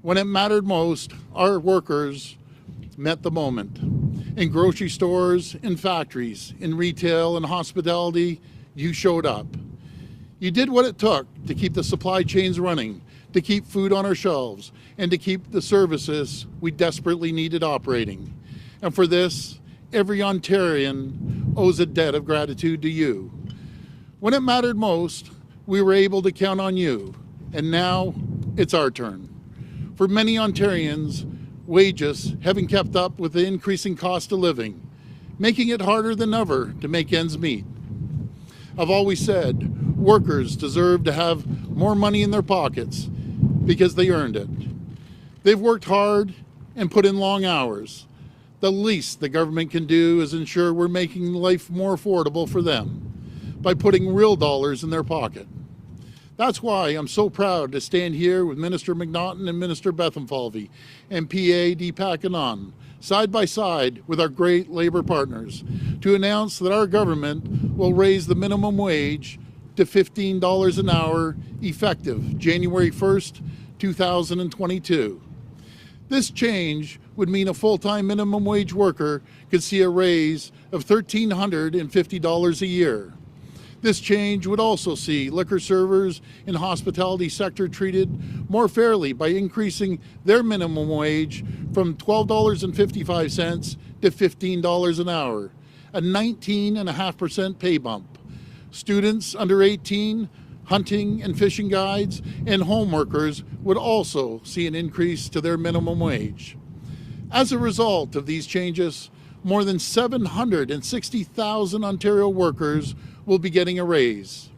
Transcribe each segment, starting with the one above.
When it mattered most, our workers met the moment. In grocery stores, in factories, in retail and hospitality, you showed up. You did what it took to keep the supply chains running, to keep food on our shelves, and to keep the services we desperately needed operating. And for this, every Ontarian owes a debt of gratitude to you. When it mattered most, we were able to count on you, and now it's our turn. For many Ontarians, wages haven't kept up with the increasing cost of living, making it harder than ever to make ends meet. I've always said workers deserve to have more money in their pockets because they earned it. They've worked hard and put in long hours. The least the government can do is ensure we're making life more affordable for them by putting real dollars in their pocket. That's why I'm so proud to stand here with Minister McNaughton and Minister Bethlenfalvy and PA Deepak Anand, side by side with our great Labour partners, to announce that our government will raise the minimum wage to $15 an hour effective January 1st, 2022. This change would mean a full-time minimum wage worker could see a raise of $1,350 a year. This change would also see liquor servers in the hospitality sector treated more fairly by increasing their minimum wage from $12.55 to $15 an hour, a 19.5% pay bump. Students under 18, hunting and fishing guides, and home workers would also see an increase to their minimum wage. As a result of these changes, more than 760,000 Ontario workers will be getting a raise.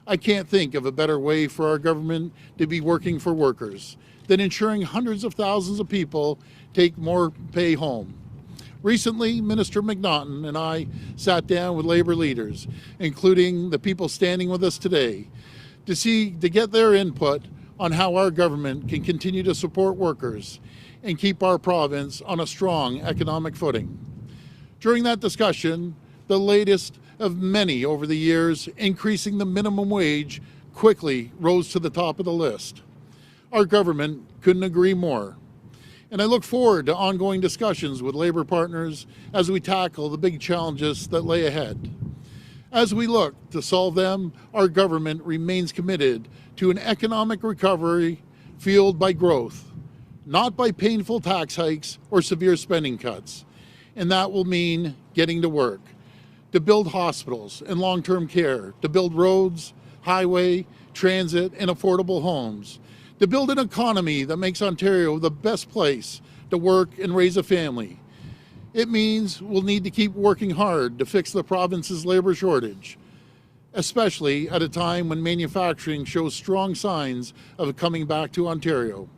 I can't think of a better way for our government to be working for workers than ensuring hundreds of thousands of people take more pay home. Recently, Minister McNaughton and I sat down with Labour leaders, including the people standing with us today, to get their input on how our government can continue to support workers and keep our province on a strong economic footing. During that discussion, the latest of many over the years, increasing the minimum wage quickly rose to the top of the list. Our government couldn't agree more. And I look forward to ongoing discussions with Labour partners as we tackle the big challenges that lay ahead. As we look to solve them, our government remains committed to an economic recovery fueled by growth, not by painful tax hikes or severe spending cuts. And that will mean getting to work, to build hospitals and long-term care, to build roads, highway, transit, and affordable homes, to build an economy that makes Ontario the best place to work and raise a family. It means we'll need to keep working hard to fix the province's labour shortage, especially at a time when manufacturing shows strong signs of coming back to Ontario.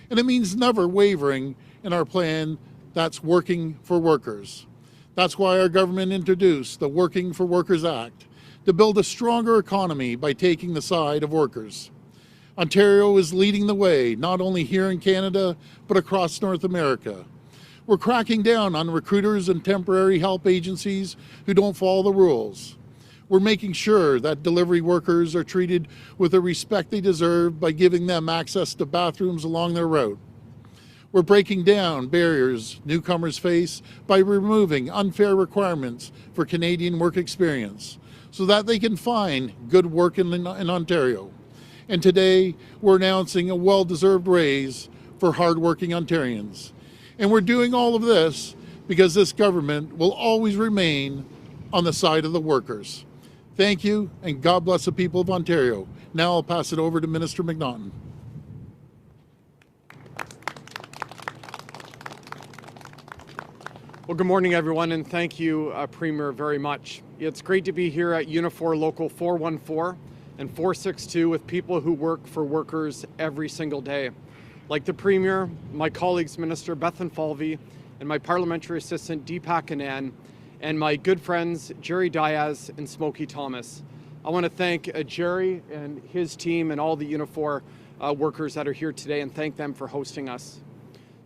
And it means never wavering in our plan that's working for workers. That's why our government introduced the Working for Workers Act, to build a stronger economy by taking the side of workers. Ontario is leading the way, not only here in Canada, but across North America. We're cracking down on recruiters and temporary help agencies who don't follow the rules. We're making sure that delivery workers are treated with the respect they deserve by giving them access to bathrooms along their route. We're breaking down barriers newcomers face by removing unfair requirements for Canadian work experience so that they can find good work in Ontario. And today, we're announcing a well-deserved raise for hardworking Ontarians. And we're doing all of this because this government will always remain on the side of the workers. Thank you, and God bless the people of Ontario. Now I'll pass it over to Minister McNaughton. Well, good morning, everyone, and thank you, Premier, very much. It's great to be here at Unifor Local 414 and 462 with people who work for workers every single day. Like the Premier, my colleagues, Minister Bethlenfalvy, and my Parliamentary Assistant Deepak Anand, and my good friends Jerry Diaz and Smokey Thomas. I want to thank Jerry and his team and all the Unifor workers that are here today and thank them for hosting us.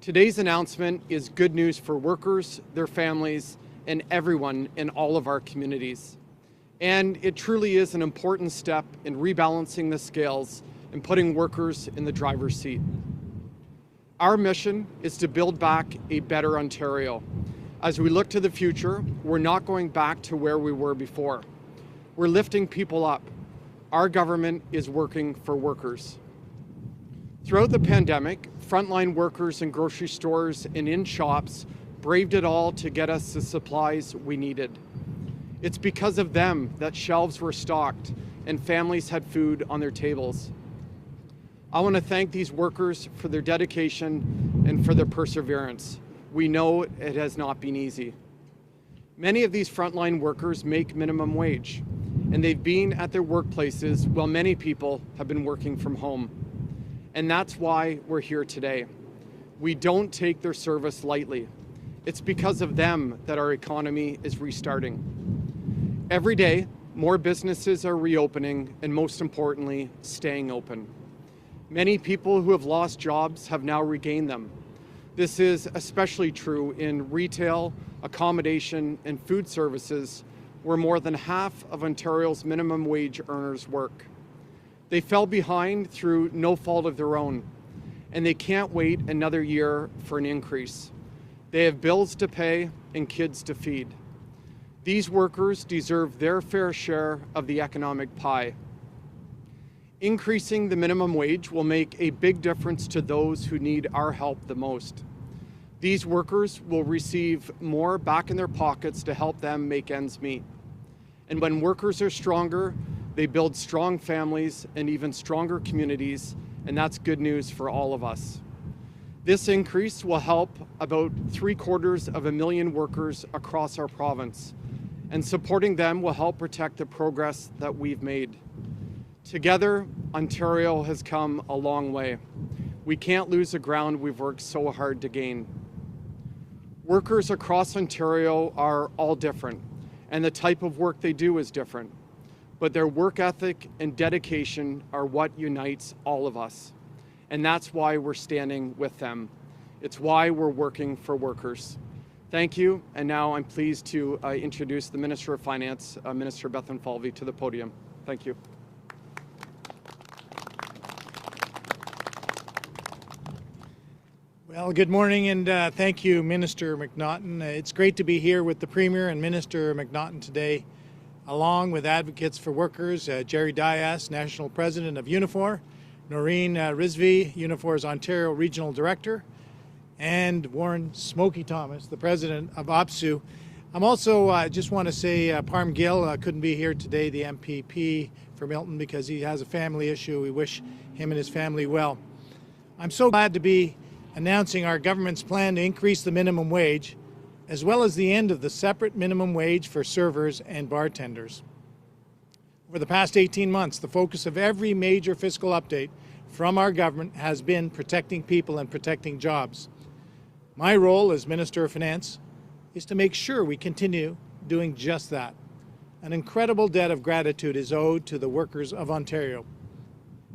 Today's announcement is good news for workers, their families, and everyone in all of our communities. And it truly is an important step in rebalancing the scales and putting workers in the driver's seat. Our mission is to build back a better Ontario. As we look to the future, we're not going back to where we were before. We're lifting people up. Our government is working for workers. Throughout the pandemic, frontline workers in grocery stores and in shops braved it all to get us the supplies we needed. It's because of them that shelves were stocked and families had food on their tables. I want to thank these workers for their dedication and for their perseverance. We know it has not been easy. Many of these frontline workers make minimum wage, and they've been at their workplaces while many people have been working from home. And that's why we're here today. We don't take their service lightly. It's because of them that our economy is restarting. Every day, more businesses are reopening and, most importantly, staying open. Many people who have lost jobs have now regained them. This is especially true in retail, accommodation, and food services, where more than half of Ontario's minimum wage earners work. They fell behind through no fault of their own, and they can't wait another year for an increase. They have bills to pay and kids to feed. These workers deserve their fair share of the economic pie. Increasing the minimum wage will make a big difference to those who need our help the most. These workers will receive more back in their pockets to help them make ends meet. And when workers are stronger, they build strong families and even stronger communities, and that's good news for all of us. This increase will help about 750,000 workers across our province, and supporting them will help protect the progress that we've made. Together, Ontario has come a long way. We can't lose the ground we've worked so hard to gain. Workers across Ontario are all different, and the type of work they do is different. But their work ethic and dedication are what unites all of us. And that's why we're standing with them. It's why we're working for workers. Thank you, and now I'm pleased to introduce the Minister of Finance, Minister Bethlen Falvey, to the podium. Thank you. Well, good morning, and thank you, Minister McNaughton. It's great to be here with the Premier and Minister McNaughton today, along with advocates for workers, Jerry Dias, National President of Unifor, Noreen Rizvi, Unifor's Ontario Regional Director, and Warren Smokey Thomas, the President of OPSEU. I'm also just want to say Parm Gill couldn't be here today, the MPP for Milton, because he has a family issue. We wish him and his family well. I'm so glad to be announcing our government's plan to increase the minimum wage, as well as the end of the separate minimum wage for servers and bartenders. Over the past 18 months, the focus of every major fiscal update from our government has been protecting people and protecting jobs. My role as Minister of Finance is to make sure we continue doing just that. An incredible debt of gratitude is owed to the workers of Ontario.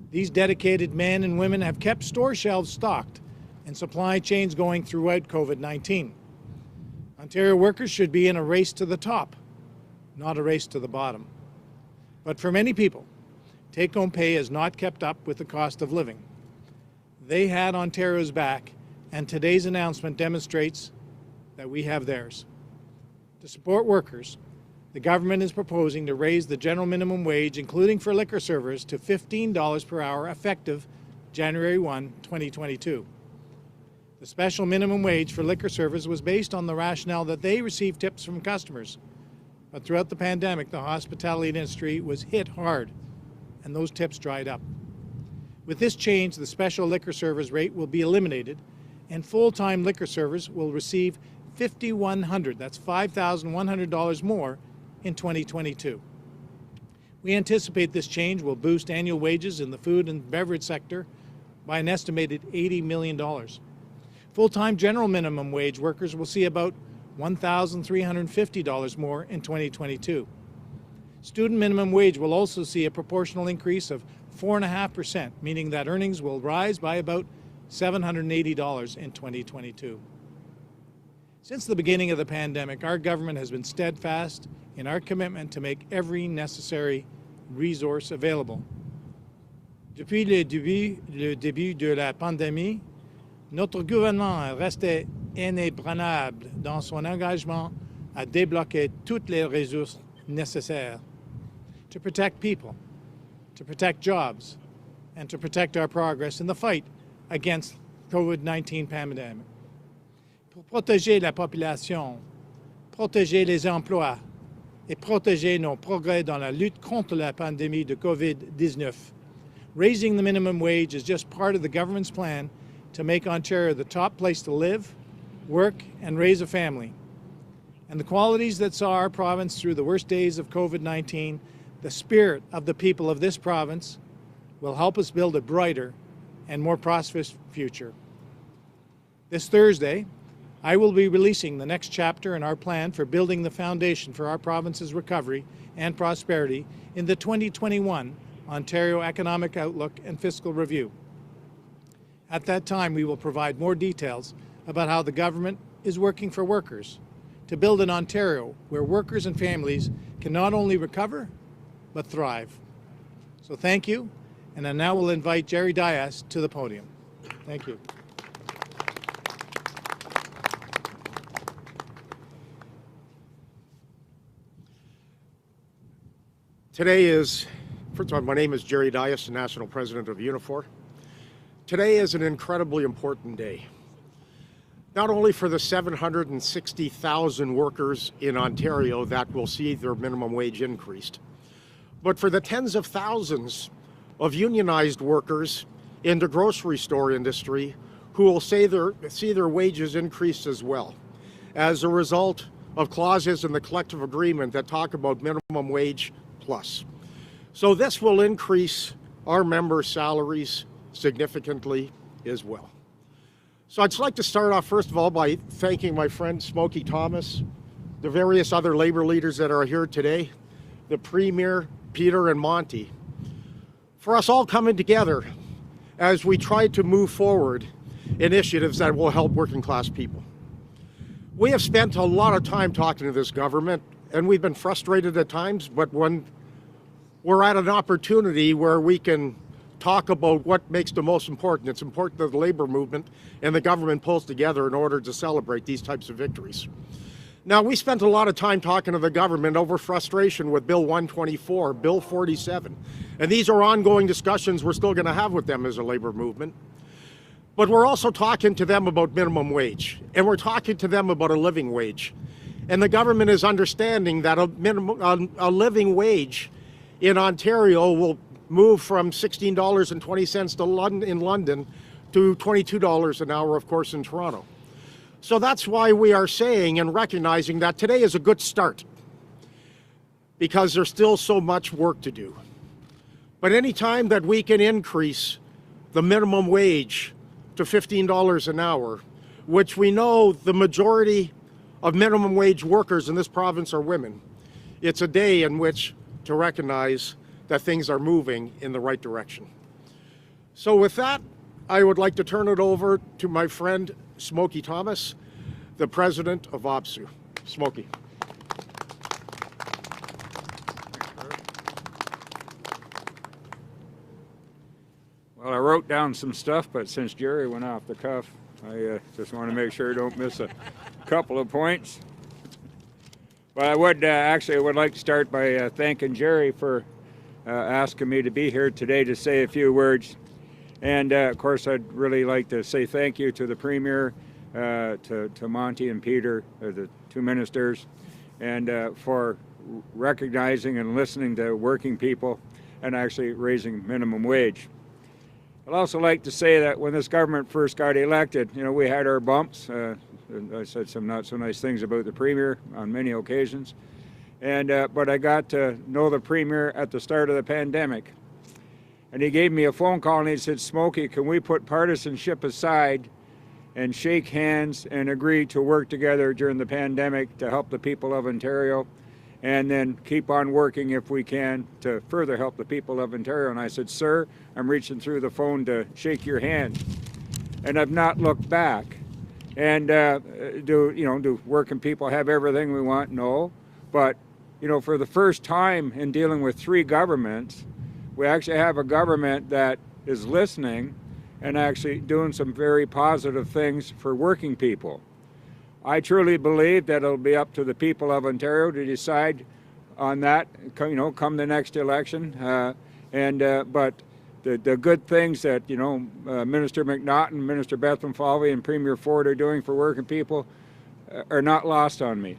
These dedicated men and women have kept store shelves stocked and supply chains going throughout COVID-19. Ontario workers should be in a race to the top, not a race to the bottom. But for many people, take-home pay has not kept up with the cost of living. They had Ontario's back, and today's announcement demonstrates that we have theirs. To support workers, the government is proposing to raise the general minimum wage, including for liquor servers, to $15 per hour effective January 1, 2022. The special minimum wage for liquor servers was based on the rationale that they received tips from customers. But throughout the pandemic, the hospitality industry was hit hard, and those tips dried up. With this change, the special liquor servers rate will be eliminated, and full-time liquor servers will receive $5,100, that's $5,100 more in 2022. We anticipate this change will boost annual wages in the food and beverage sector by an estimated $80 million. Full-time general minimum wage workers will see about $1,350 more in 2022. Student minimum wage will also see a proportional increase of 4.5%, meaning that earnings will rise by about $780 in 2022. Since the beginning of the pandemic, our government has been steadfast in our commitment to make every necessary resource available. Depuis le début de la pandémie, Notre gouvernement restait inébranlable dans son engagement à débloquer toutes les ressources nécessaires to protect people, to protect jobs, and to protect our progress in the fight against COVID-19 pandemic. Pour protéger la population, protéger les emplois et protéger nos progrès dans la lutte contre la pandémie de COVID-19. Raising the minimum wage is just part of the government's plan to make Ontario the top place to live, work, and raise a family. And the qualities that saw our province through the worst days of COVID-19, the spirit of the people of this province, will help us build a brighter and more prosperous future. This Thursday, I will be releasing the next chapter in our plan for building the foundation for our province's recovery and prosperity in the 2021 Ontario Economic Outlook and Fiscal Review. At that time, we will provide more details about how the government is working for workers to build an Ontario where workers and families can not only recover, but thrive. So thank you, and I now will invite Jerry Dias to the podium. Thank you. Today is, first of all, my name is Jerry Dias, the National President of Unifor. Today is an incredibly important day, not only for the 760,000 workers in Ontario that will see their minimum wage increased, but for the tens of thousands of unionized workers in the grocery store industry who will see their wages increased as well as a result of clauses in the collective agreement that talk about minimum wage plus. So this will increase our members' salaries significantly as well. So I'd like to start off first of all by thanking my friend Smokey Thomas, the various other labor leaders that are here today, the Premier, Peter and Monty, for us all coming together as we try to move forward initiatives that will help working class people. We have spent a lot of time talking to this government and we've been frustrated at times, but when we're at an opportunity where we can talk about what makes the most important. It's important that the labor movement and the government pulls together in order to celebrate these types of victories. Now, we spent a lot of time talking to the government over frustration with Bill 124, Bill 47, and these are ongoing discussions we're still going to have with them as a labor movement. But we're also talking to them about minimum wage, and we're talking to them about a living wage. And the government is understanding that a living wage in Ontario will move from $16.20 in London to $22 an hour, of course, in Toronto. So that's why we are saying and recognizing that today is a good start, because there's still so much work to do. But any time that we can increase the minimum wage to $15 an hour, which we know the majority of minimum wage workers in this province are women, it's a day in which to recognize that things are moving in the right direction. So with that, I would like to turn it over to my friend Smokey Thomas, the president of OPSEU. Smokey. Well, I wrote down some stuff, but since Jerry went off the cuff, I just want to make sure I don't miss a couple of points. But I would like to start by thanking Jerry for asking me to be here today to say a few words. And of course, I'd really like to say thank you to the Premier, to Monty and Peter, the two ministers, and for recognizing and listening to working people and actually raising minimum wage. I'd also like to say that when this government first got elected, we had our bumps. I said some not so nice things about the Premier on many occasions. But I got to know the Premier at the start of the pandemic. And he gave me a phone call and he said, Smokey, can we put partisanship aside and shake hands and agree to work together during the pandemic to help the people of Ontario, and then keep on working if we can to further help the people of Ontario? And I said, sir, I'm reaching through the phone to shake your hand. And I've not looked back. And do working people have everything we want? No. But, for the first time in dealing with three governments, we actually have a government that is listening and actually doing some very positive things for working people. I truly believe that it'll be up to the people of Ontario to decide on that, come the next election. But the good things that, Minister McNaughton, Minister Bethlen Falvey, and Premier Ford are doing for working people are not lost on me.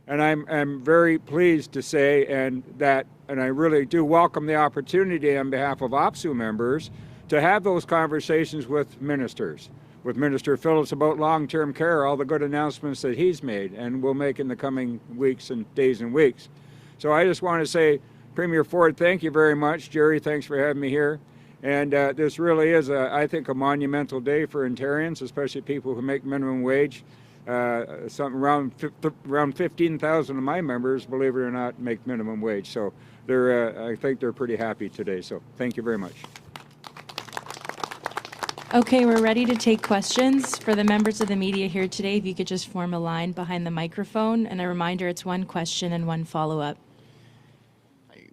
And I'm very pleased to say and I really do welcome the opportunity on behalf of OPSEU members to have those conversations with ministers, with Minister Phillips about long-term care, all the good announcements that he's made and will make in the coming weeks and days and weeks. So I just want to say, Premier Ford, thank you very much. Jerry, thanks for having me here. And this really is, I think, a monumental day for Ontarians, especially people who make minimum wage. Something around 15,000 of my members, believe it or not, make minimum wage. So I think they're pretty happy today. So thank you very much. Okay, we're ready to take questions. For the members of the media here today, if you could just form a line behind the microphone. And a reminder, it's one question and one follow-up.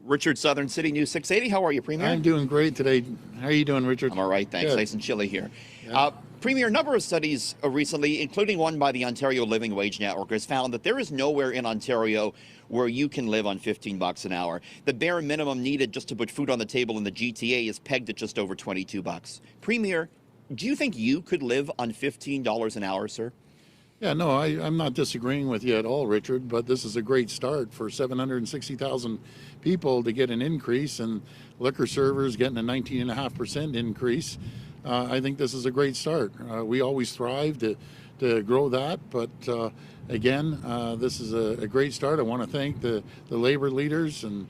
Richard, Southern City News 680. How are you, Premier? I'm doing great today. How are you doing, Richard? I'm all right, thanks. Good. Nice and chilly here. Yeah. Premier, a number of studies recently, including one by the Ontario Living Wage Network, has found that there is nowhere in Ontario where you can live on $15 an hour. The bare minimum needed just to put food on the table in the GTA is pegged at just over $22. Premier, do you think you could live on $15 an hour, sir? Yeah, no, I'm not disagreeing with you at all, Richard, but this is a great start for 760,000 people to get an increase, and liquor servers getting a 19.5% increase. I think this is a great start. We always strive to grow that, but again, this is a great start. I want to thank the labor leaders and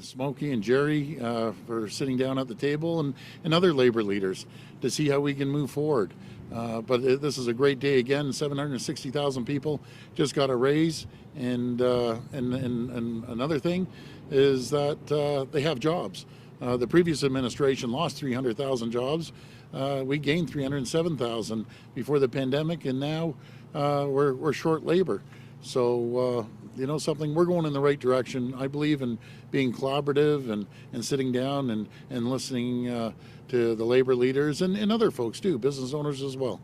Smokey and Jerry for sitting down at the table, and other labor leaders to see how we can move forward. But this is a great day again. 760,000 people just got a raise, and another thing is that they have jobs. The previous administration lost 300,000 jobs. We gained 307,000 before the pandemic, and now we're short labor. So something, we're going in the right direction. I believe in being collaborative and sitting down and listening to the labor leaders and other folks too, business owners as well.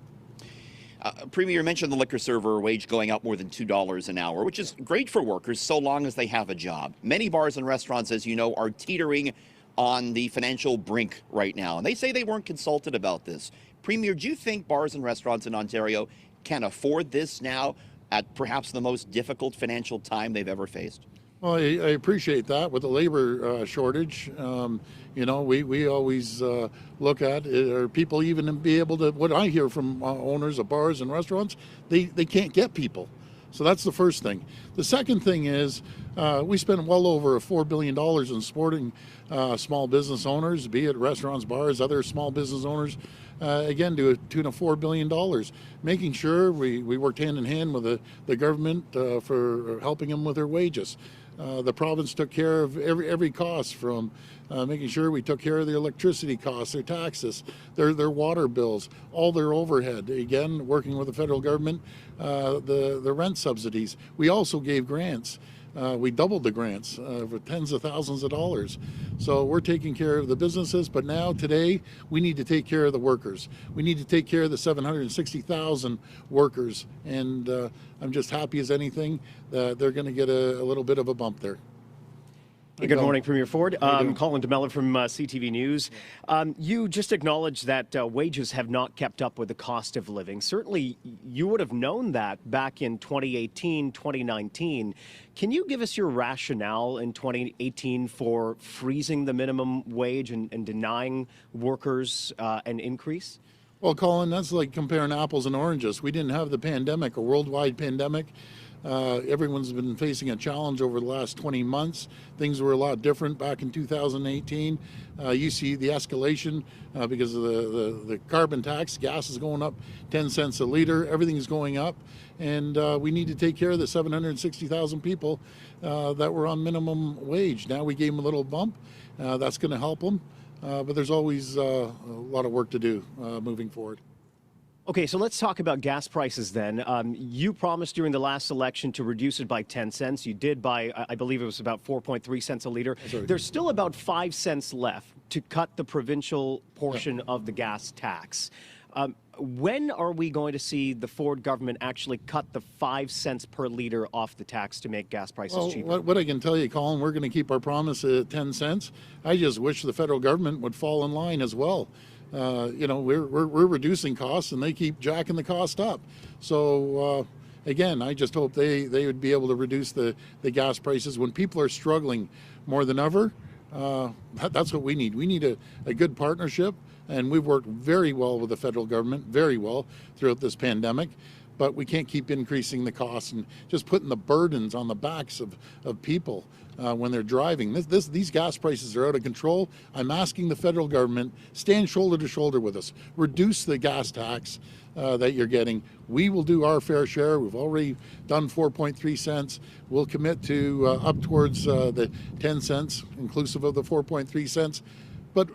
Premier, mentioned the liquor server wage going up more than $2 an hour, which is great for workers so long as they have a job. Many bars and restaurants, as you know, are teetering on the financial brink right now, and they say they weren't consulted about this. Premier, do you think bars and restaurants in Ontario can afford this now at perhaps the most difficult financial time they've ever faced? Well, I appreciate that. With the labor shortage, we always look at are people even be able to, what I hear from owners of bars and restaurants, they can't get people. So that's the first thing. The second thing is we spend well over $4 billion in supporting small business owners, be it restaurants, bars, other small business owners, again, to a tune of $4 billion. Making sure we worked hand in hand with the government for helping them with their wages. The province took care of every cost, from making sure we took care of their electricity costs, their taxes, their water bills, all their overhead. Again, working with the federal government, the rent subsidies. We also gave grants. We doubled the grants for tens of thousands of dollars. So we're taking care of the businesses, but now today we need to take care of the workers. We need to take care of the 760,000 workers, and I'm just happy as anything that they're going to get a little bit of a bump there. Hey, good morning, Premier Ford. Colin DeMella from CTV News. You just acknowledged that wages have not kept up with the cost of living. Certainly, you would have known that back in 2018, 2019. Can you give us your rationale in 2018 for freezing the minimum wage and denying workers an increase? Well, Colin, that's like comparing apples and oranges. We didn't have the pandemic, a worldwide pandemic. Everyone's been facing a challenge over the last 20 months. Things were a lot different back in 2018. You see the escalation because of the carbon tax. Gas is going up 10 cents a liter. Everything's going up. And we need to take care of the 760,000 people that were on minimum wage. Now we gave them a little bump. That's going to help them. But there's always a lot of work to do moving forward. Okay, so let's talk about gas prices then. You promised during the last election to reduce it by 10 cents. You did by, I believe it was about 4.3 cents a liter. There's still about 5 cents left to cut the provincial portion of the gas tax. When are we going to see the Ford government actually cut the 5 cents per liter off the tax to make gas prices cheaper? What I can tell you, Colin, we're going to keep our promise at 10 cents. I just wish the federal government would fall in line as well. We're reducing costs and they keep jacking the cost up. So again, I just hope they would be able to reduce the gas prices when people are struggling more than ever. That's what we need. We need a good partnership, and we've worked very well with the federal government, very well throughout this pandemic. But we can't keep increasing the costs and just putting the burdens on the backs of people when they're driving. These gas prices are out of control. I'm asking the federal government, stand shoulder to shoulder with us. Reduce the gas tax that you're getting. We will do our fair share. We've already done 4.3 cents. We'll commit to up towards the 10 cents, inclusive of the 4.3 cents. But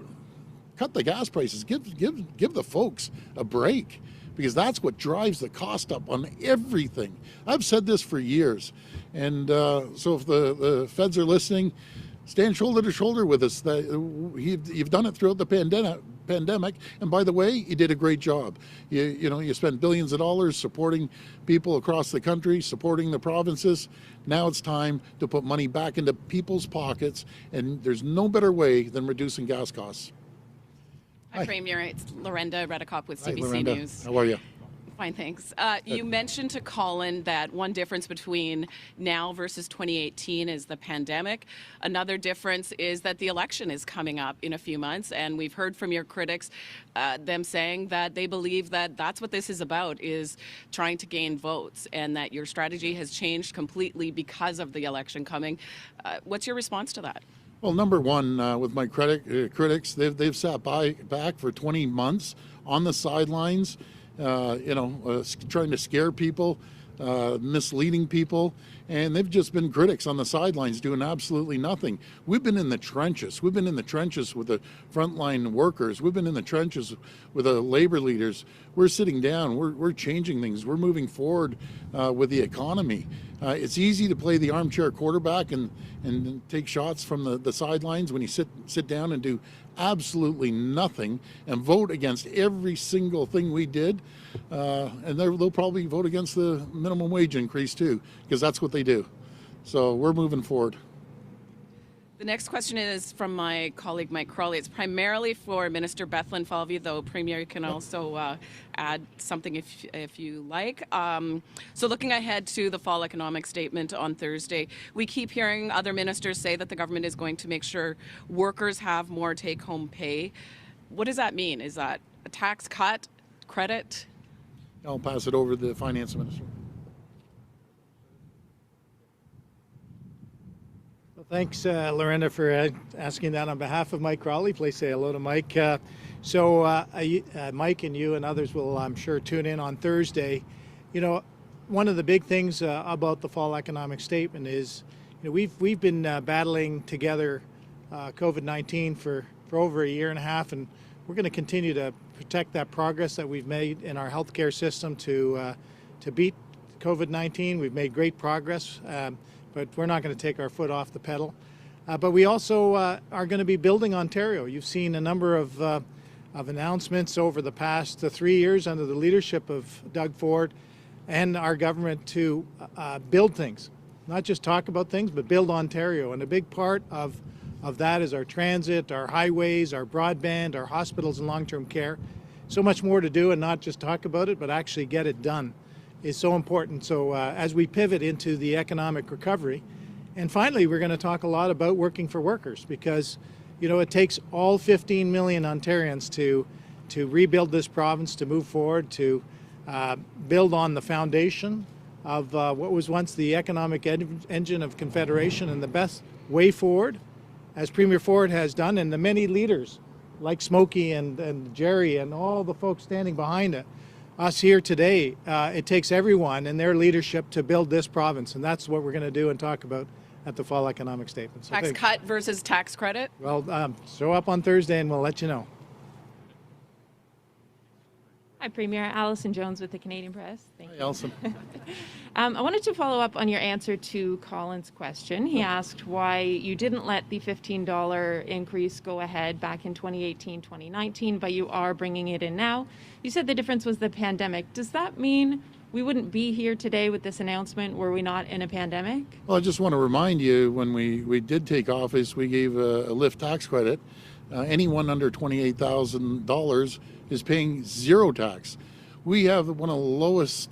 cut the gas prices. Give the folks a break, because that's what drives the cost up on everything. I've said this for years. And so if the feds are listening, stand shoulder to shoulder with us. You've done it throughout the pandemic. And by the way, you did a great job. You spent billions of dollars supporting people across the country, supporting the provinces. Now it's time to put money back into people's pockets. And there's no better way than reducing gas costs. Hi, Premier. It's Lorenda Redicop with Hi, CBC Lorenda. News. How are you? Fine, thanks. You mentioned to Colin that one difference between now versus 2018 is the pandemic. Another difference is that the election is coming up in a few months, and we've heard from your critics them saying that they believe that that's what this is about, is trying to gain votes, and that your strategy has changed completely because of the election coming. What's your response to that? Well, number one, with my critics, they've sat back for 20 months on the sidelines, trying to scare people, misleading people, and they've just been critics on the sidelines doing absolutely nothing. We've been in the trenches. We've been in the trenches with the frontline workers. We've been in the trenches with the labor leaders. We're sitting down. We're changing things. We're moving forward with the economy. It's easy to play the armchair quarterback and take shots from the sidelines when you sit down and do absolutely nothing and vote against every single thing we did. And they'll probably vote against the minimum wage increase too, because that's what they do. So we're moving forward. The next question is from my colleague Mike Crawley. It's primarily for Minister Bethlen Falvey, though Premier can also add something if you like. So looking ahead to the fall economic statement on Thursday, we keep hearing other ministers say that the government is going to make sure workers have more take-home pay. What does that mean? Is that a tax cut, credit? I'll pass it over to the Finance Minister. Thanks, Lorenda, for asking that on behalf of Mike Crawley. Please say hello to Mike. Mike and you and others will, I'm sure, tune in on Thursday. One of the big things about the fall economic statement is, we've been battling together COVID-19 for over a year and a half, and we're going to continue to protect that progress that we've made in our healthcare system to beat COVID-19. We've made great progress. But we're not going to take our foot off the pedal. But we also are going to be building Ontario. You've seen a number of announcements over the past 3 years under the leadership of Doug Ford and our government to build things, not just talk about things, but build Ontario. And a big part of that is our transit, our highways, our broadband, our hospitals and long-term care. So much more to do, and not just talk about it, but actually get it done is so important. So as we pivot into the economic recovery, and finally we're going to talk a lot about working for workers, because it takes all 15 million Ontarians to rebuild this province, to move forward, to build on the foundation of what was once the economic engine of Confederation. And the best way forward, as Premier Ford has done, and the many leaders like Smokey and Jerry and all the folks standing behind it, us here today, it takes everyone and their leadership to build this province, and that's what we're going to do and talk about at the fall economic statement. So tax cut versus tax credit? Well, show up on Thursday and we'll let you know. Hi, Premier. Alison Jones with the Canadian Press. Thank you. Alison. I wanted to follow up on your answer to Colin's question. He asked why you didn't let the $15 increase go ahead back in 2018, 2019, but you are bringing it in now. You said the difference was the pandemic. Does that mean we wouldn't be here today with this announcement were we not in a pandemic? Well, I just want to remind you, when we did take office, we gave a lift tax credit. Anyone under $28,000 is paying zero tax. We have one of the lowest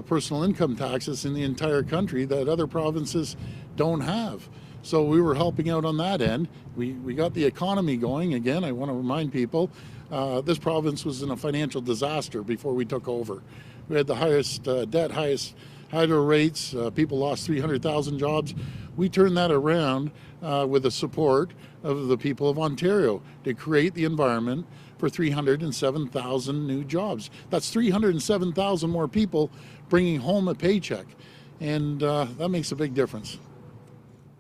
personal income taxes in the entire country that other provinces don't have. So we were helping out on that end. We got the economy going. Again, I want to remind people, this province was in a financial disaster before we took over. We had the highest debt, highest hydro rates. People lost 300,000 jobs. We turned that around with the support of the people of Ontario to create the environment for 307,000 new jobs. That's 307,000 more people bringing home a paycheck, and that makes a big difference.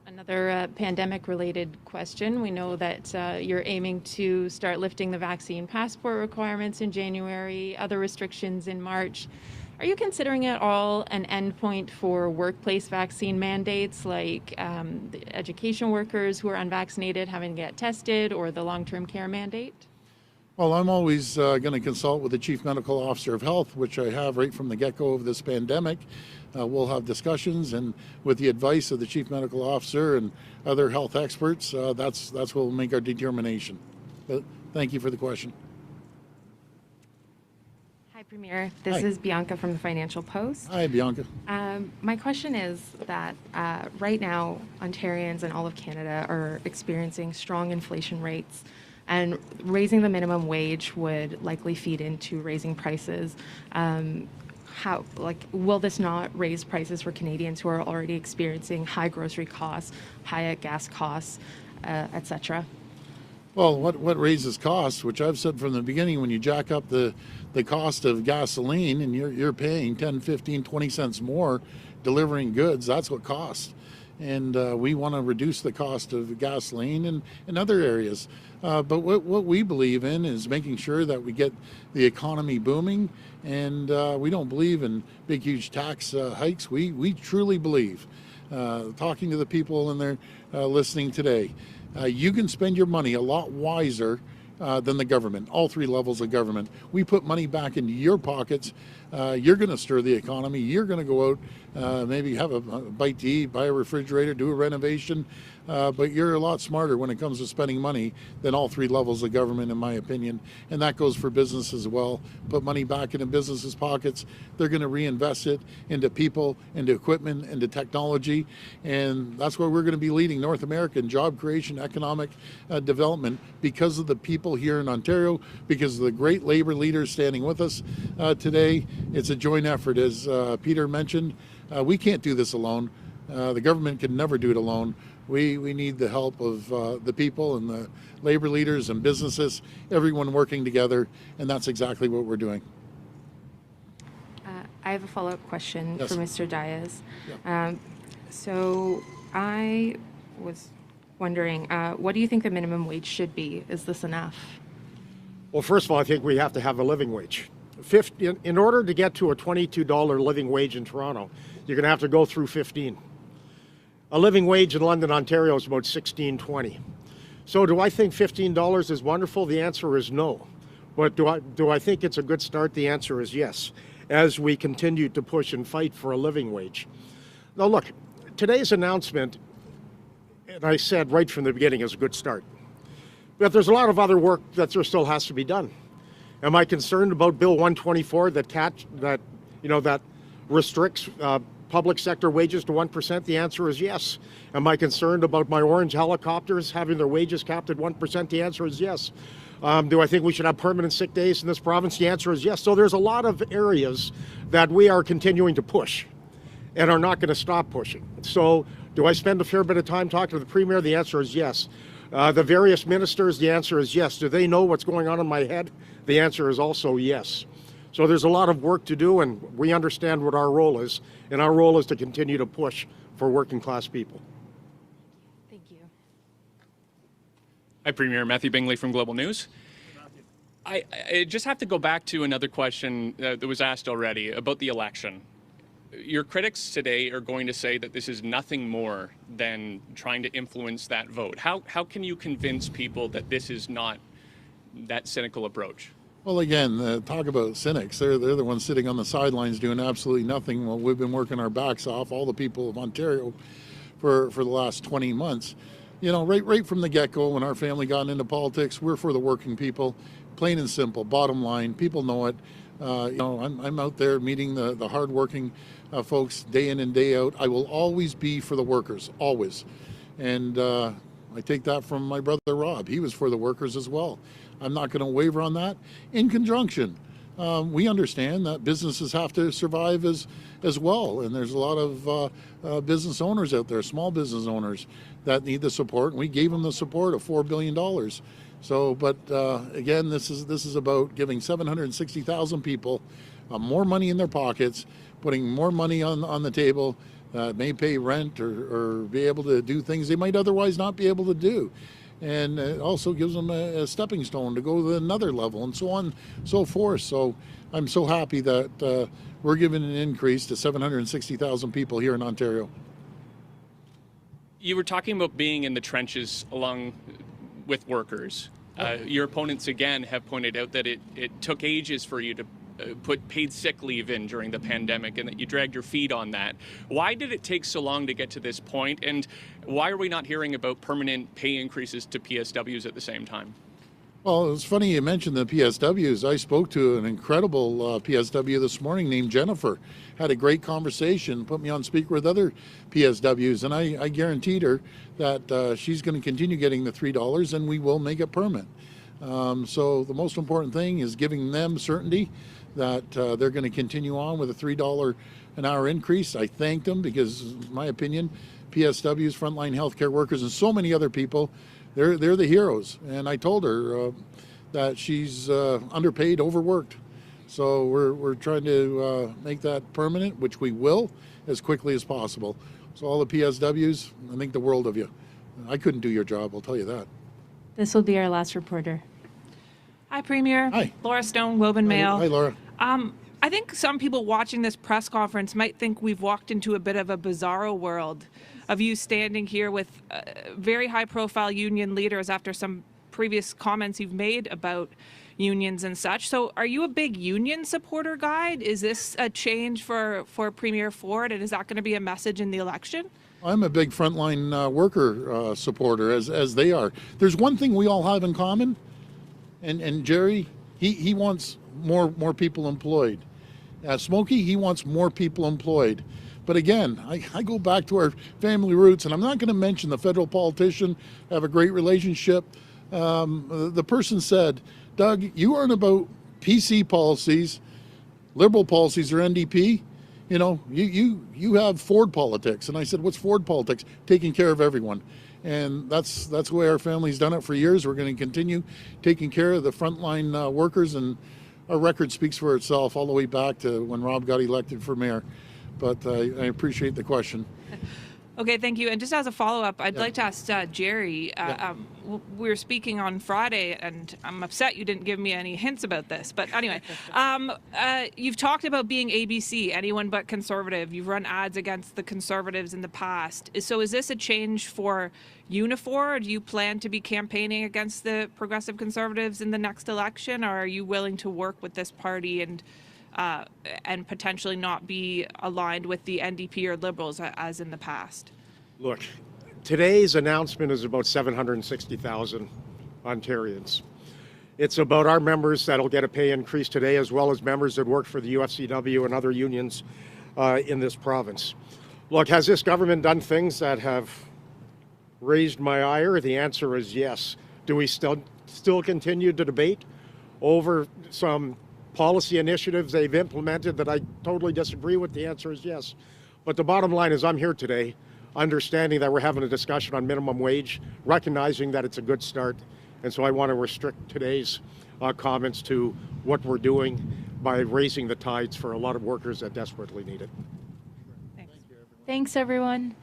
Another pandemic-related question. We know that you're aiming to start lifting the vaccine passport requirements in January, other restrictions in March. Are you considering at all an endpoint for workplace vaccine mandates, like the education workers who are unvaccinated having to get tested, or the long-term care mandate? Well, I'm always going to consult with the Chief Medical Officer of Health, which I have right from the get-go of this pandemic. We'll have discussions, and with the advice of the Chief Medical Officer and other health experts, that's what will make our determination. But thank you for the question. Hi, Premier. This is Bianca from the Financial Post. Hi, Bianca. My question is that right now, Ontarians and all of Canada are experiencing strong inflation rates, and raising the minimum wage would likely feed into raising prices. Will this not raise prices for Canadians who are already experiencing high grocery costs, high gas costs, etc.? Well, what raises costs, which I've said from the beginning, when you jack up the cost of gasoline and you're paying 10, 15, 20 cents more delivering goods, that's what costs. And we want to reduce the cost of gasoline and in other areas. But what we believe in is making sure that we get the economy booming, and we don't believe in big, huge tax hikes. We truly believe, talking to the people in there listening today, you can spend your money a lot wiser than the government, all three levels of government. We put money back into your pockets. You're going to stir the economy. You're going to go out, maybe have a bite to eat, buy a refrigerator, do a renovation. But you're a lot smarter when it comes to spending money than all three levels of government, in my opinion. And that goes for business as well. Put money back into businesses' pockets. They're going to reinvest it into people, into equipment, into technology. And that's where we're going to be leading North America in job creation, economic development, because of the people here in Ontario, because of the great labor leaders standing with us today. It's a joint effort, as Peter mentioned. We can't do this alone. The government can never do it alone. We need the help of the people and the labor leaders and businesses, everyone working together, and that's exactly what we're doing. I have a follow-up question Yes. for Mr. Dias. Yeah. So I was wondering, what do you think the minimum wage should be? Is this enough? Well, first of all, I think we have to have a living wage. In order to get to a $22 living wage in Toronto, you're going to have to go through 15. A living wage in London, Ontario is about $16.20. So do I think $15 is wonderful? The answer is no. But do I think it's a good start? The answer is yes, as we continue to push and fight for a living wage. Now look, today's announcement, and I said right from the beginning, is a good start. But there's a lot of other work that there still has to be done. Am I concerned about Bill 124 that restricts public sector wages to 1%? The answer is yes. Am I concerned about my orange helicopters having their wages capped at 1%? The answer is yes. Do I think we should have permanent sick days in this province? The answer is yes. So there's a lot of areas that we are continuing to push and are not going to stop pushing. So do I spend a fair bit of time talking to the Premier? The answer is yes. The various ministers, the answer is yes. Do they know what's going on in my head? The answer is also yes. So there's a lot of work to do, and we understand what our role is, and our role is to continue to push for working class people. Thank you. Hi, Premier. Matthew Bingley from Global News. I just have to go back to another question that was asked already about the election. Your critics today are going to say that this is nothing more than trying to influence that vote. How can you convince people that this is not that cynical approach? Well, again, talk about cynics. They're the ones sitting on the sidelines doing absolutely nothing while we've been working our backs off, all the people of Ontario, for the last 20 months. You know, right from the get-go, when our family got into politics, we're for the working people, plain and simple, bottom line. People know it. You know, I'm out there meeting the hardworking folks day in and day out. I will always be for the workers, always. And I take that from my brother Rob. He was for the workers as well. I'm not going to waver on that. In conjunction, we understand that businesses have to survive as well. And there's a lot of business owners out there, small business owners, that need the support. And we gave them the support of $4 billion. So, but again, this is about giving 760,000 people more money in their pockets, putting more money on the table, may pay rent or be able to do things they might otherwise not be able to do. And it also gives them a stepping stone to go to another level, and so on, so forth. So I'm so happy that we're giving an increase to 760,000 people here in Ontario. You were talking about being in the trenches along with workers. Your opponents, again, have pointed out that it took ages for you to put paid sick leave in during the pandemic and that you dragged your feet on that. Why did it take so long to get to this point, and why are we not hearing about permanent pay increases to PSWs at the same time? Well, it's funny you mentioned the PSWs. I spoke to an incredible PSW this morning named Jennifer. Had a great conversation, put me on speaker with other PSWs, and I guaranteed her that she's going to continue getting the $3 and we will make it permanent. So the most important thing is giving them certainty that they're going to continue on with a $3 an hour increase. I thanked them because, in my opinion, PSWs, frontline healthcare workers, and so many other people, they're the heroes. And I told her that she's underpaid, overworked. So we're trying to make that permanent, which we will, as quickly as possible. So all the PSWs, I think the world of you. I couldn't do your job, I'll tell you that. This will be our last reporter. Hi, Premier. Hi. Laura Stone, Globe and Mail. Hi, Laura. I think some people watching this press conference might think we've walked into a bit of a bizarro world of you standing here with very high-profile union leaders after some previous comments you've made about unions and such. So are you a big union supporter, guide? Is this a change for Premier Ford, and is that going to be a message in the election? I'm a big frontline worker supporter, as they are. There's one thing we all have in common, and Jerry, he wants more people employed. Smokey, he wants more people employed. But again, I go back to our family roots, and I'm not going to mention the federal politician. I have a great relationship. The person said, Doug, you aren't about PC policies, liberal policies, or NDP. You know, you have Ford politics. And I said, what's Ford politics? Taking care of everyone. And that's the way our family's done it for years. We're going to continue taking care of the frontline workers, and our record speaks for itself all the way back to when Rob got elected for mayor. But I appreciate the question. Okay, thank you. And just as a follow-up, I'd like to ask Jerry, we were speaking on Friday, and I'm upset you didn't give me any hints about this. But anyway, you've talked about being ABC, anyone but conservative. You've run ads against the conservatives in the past. So is this a change for Unifor? Do you plan to be campaigning against the progressive conservatives in the next election, or are you willing to work with this party and potentially not be aligned with the NDP or Liberals as in the past? Look, today's announcement is about 760,000 Ontarians. It's about our members that'll get a pay increase today, as well as members that work for the UFCW and other unions in this province. Look, has this government done things that have raised my ire? The answer is yes. Do we still continue to debate over some policy initiatives they've implemented that I totally disagree with? The answer is yes. But the bottom line is I'm here today understanding that we're having a discussion on minimum wage, recognizing that it's a good start. And so I want to restrict today's comments to what we're doing by raising the tides for a lot of workers that desperately need it. Thanks, everyone.